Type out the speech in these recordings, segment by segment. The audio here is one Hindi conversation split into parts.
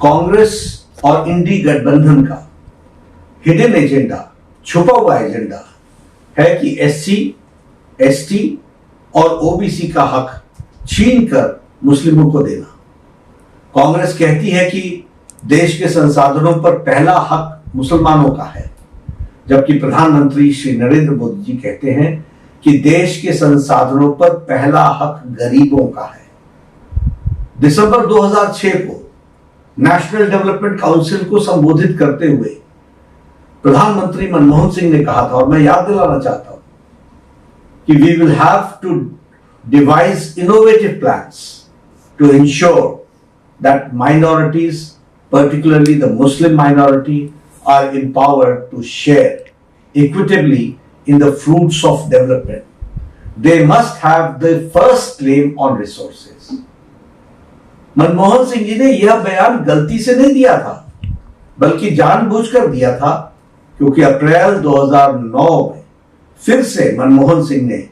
कांग्रेस और इंडी गठबंधन का हिडन एजेंडा, छुपा हुआ एजेंडा है कि एससी, एसटी और ओबीसी का हक छीनकर मुस्लिमों को देना। कांग्रेस कहती है कि देश के संसाधनों पर पहला हक मुसलमानों का है, जबकि प्रधानमंत्री श्री नरेंद्र मोदी जी कहते हैं कि देश के संसाधनों पर पहला हक गरीबों का है। दिसंबर 2006 को नेशनल डेवलपमेंट काउंसिल को संबोधित करते हुए प्रधानमंत्री मनमोहन सिंह ने कहा था, और मैं याद दिलाना चाहता हूं कि we will have to devise innovative plans to ensure that minorities, particularly the Muslim minority, are empowered to share equitably in the fruits of development. They must have the first claim on resources. Manmohan Singh ji ने यह बयान गलती से नहीं दिया था, बल्कि जानबूझकर दिया था, क्योंकि अप्रैल 2009 में फिर से मनमोहन सिंह ने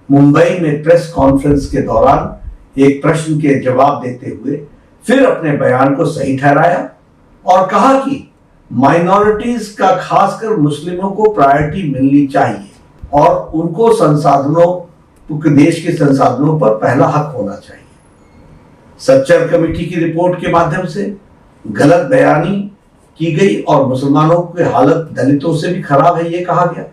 मुंबई में प्रेस कॉन्फ्रेंस के दौरान एक प्रश्न के जवाब देते हुए फिर अपने बयान को सही ठहराया और कहा कि माइनॉरिटीज का, खासकर मुस्लिमों को प्रायोरिटी मिलनी चाहिए और उनको संसाधनों, देश के संसाधनों पर पहला हक होना चाहिए। सच्चर कमेटी की रिपोर्ट के माध्यम से गलत बयानी की गई और मुसलमानों की हालत दलितों से भी खराब है, यह कहा गया।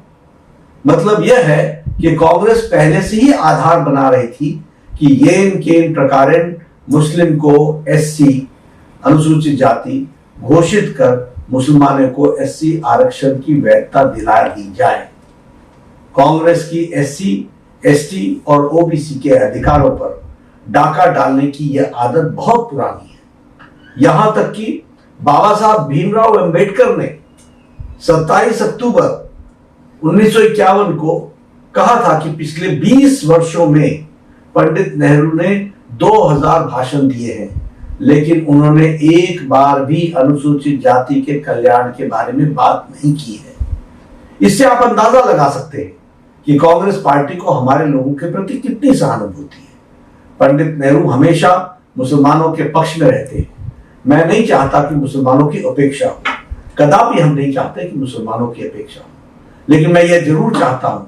मतलब यह है कि कांग्रेस पहले से ही आधार बना रही थी कि येन केन प्रकारेण मुस्लिम को एससी, अनुसूचित जाति घोषित कर मुसलमानों को एससी आरक्षण की वैधता दिला दी जाए। कांग्रेस की एससी, एसटी और ओबीसी के अधिकारों पर डाका डालने की यह आदत बहुत पुरानी है। यहां तक कि बाबा साहब भीमराव अंबेडकर ने 27 अक्टूबर 1951 को कहा था कि पिछले 20 वर्षों में पंडित नेहरू ने 2000 भाषण दिए हैं, लेकिन उन्होंने एक बार भी अनुसूचित जाति के कल्याण के बारे में बात नहीं की है। इससे आप अंदाजा लगा सकते हैं कि कांग्रेस पार्टी को हमारे लोगों के प्रति कितनी सहानुभूति है। पंडित नेहरू हमेशा मुसलमानों के पक्ष में रहते हैं। मैं नहीं चाहता कि मुसलमानों की उपेक्षा हो, कदापि हम नहीं चाहते कि मुसलमानों की अपेक्षा हो, लेकिन मैं यह जरूर चाहता हूं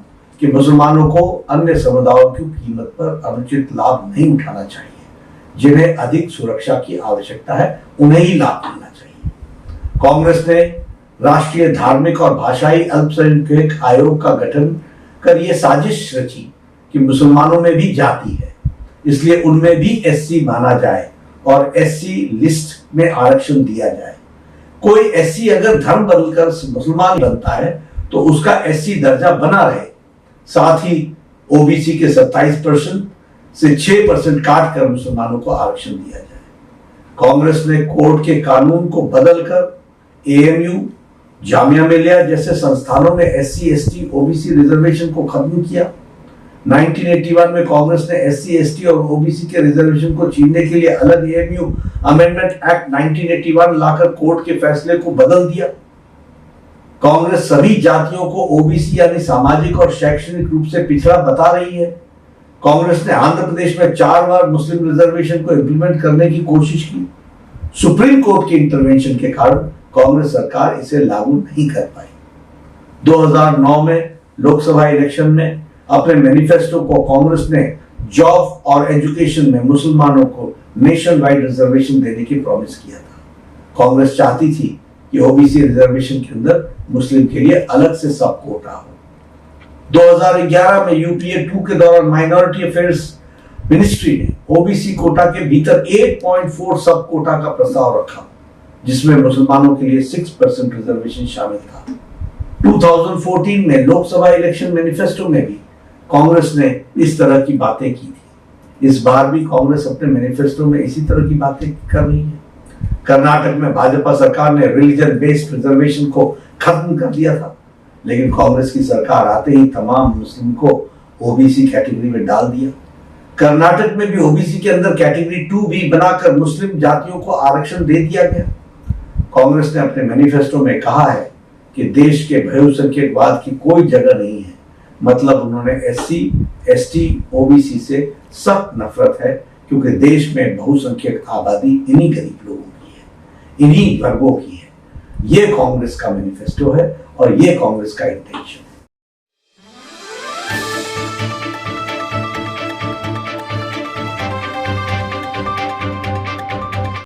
कि मुसलमानों को अन्य समुदायों की कीमत पर अनुचित लाभ नहीं उठाना चाहिए। जिन्हें अधिक सुरक्षा की आवश्यकता है उन्हें ही लाभ मिलना चाहिए। कांग्रेस ने राष्ट्रीय धार्मिक और भाषाई अल्पसंख्यक आयोग का गठन कर यह साजिश रची कि मुसलमानों में भी जाति है, इसलिए उनमें भी एससी माना जाए और एससी लिस्ट में आरक्षण दिया जाए। कोई एससी अगर धर्म बदलकर मुसलमान बनता है तो उसका एससी दर्जा बना रहे। साथ ही ओबीसी के 27% से 6% काट कर मुसलमानों को आरक्षण दिया जाए। कांग्रेस ने कोर्ट के कानून को बदलकर एएमयू, जामिया मिलिया जैसे संस्थानों में एससी, एसटी, ओबीसी रिजर्वेशन को खत्म किया। 1981 में कांग्रेस ने एससी, एसटी और ओबीसी के रिजर्वेशन को छीनने के लिए अलग एएमयू अमेंडमेंट एक्ट 1981 लाकर कोर्ट के फैसले को बदल दिया। कांग्रेस सभी जातियों को ओबीसी यानी सामाजिक और शैक्षणिक रूप से पिछड़ा बता रही है। कांग्रेस ने आंध्र प्रदेश में 4 बार मुस्लिम रिजर्वेशन को इंप्लीमेंट करने की कोशिश की। सुप्रीम कोर्ट के इंटरवेंशन के कारण कांग्रेस सरकार इसे लागू नहीं कर पाई। 2009 में लोकसभा इलेक्शन में अपने मैनिफेस्टो को कांग्रेस ने जॉब और एजुकेशन में मुसलमानों को नेशन वाइड रिजर्वेशन देने की प्रॉमिस किया था। कांग्रेस चाहती थी कि ओबीसी रिजर्वेशन के अंदर मुस्लिम के लिए अलग से सब कोटा हो। 2011 में यूपीए 2 के दौरान माइनॉरिटी अफेयर्स मिनिस्ट्री ने ओबीसी कोटा के भीतर 8.4 सब कोटा का प्रस्ताव रखा, जिसमें मुसलमानों के लिए 6% रिजर्वेशन शामिल था। 2014 में लोकसभा इलेक्शन मैनिफेस्टो में भी कांग्रेस ने इस तरह की बातें की थी। इस बार भी कांग्रेस अपने मैनिफेस्टो में इसी तरह की बातें कर रही है। कर्नाटक में भाजपा सरकार ने रिलीजन बेस्ड रिजर्वेशन को खत्म कर दिया था, लेकिन कांग्रेस की सरकार आते ही तमाम मुस्लिम को ओबीसी कैटेगरी में डाल दिया। कर्नाटक में भी ओबीसी के अंदर कैटेगरी 2 भी बनाकर मुस्लिम जातियों को आरक्षण दे दिया गया। कांग्रेस ने अपने मैनिफेस्टो में कहा है कि देश के बहुसंख्यकवाद की कोई जगह नहीं है। मतलब उन्होंने एससी, एसटी, ओबीसी से सख्त नफरत है, क्योंकि देश में बहुसंख्यक आबादी इन्हीं गरीब लोगों की है। इन्हीं वर्गों की है। ये कांग्रेस का मैनिफेस्टो है और ये कांग्रेस का इंटेंशन।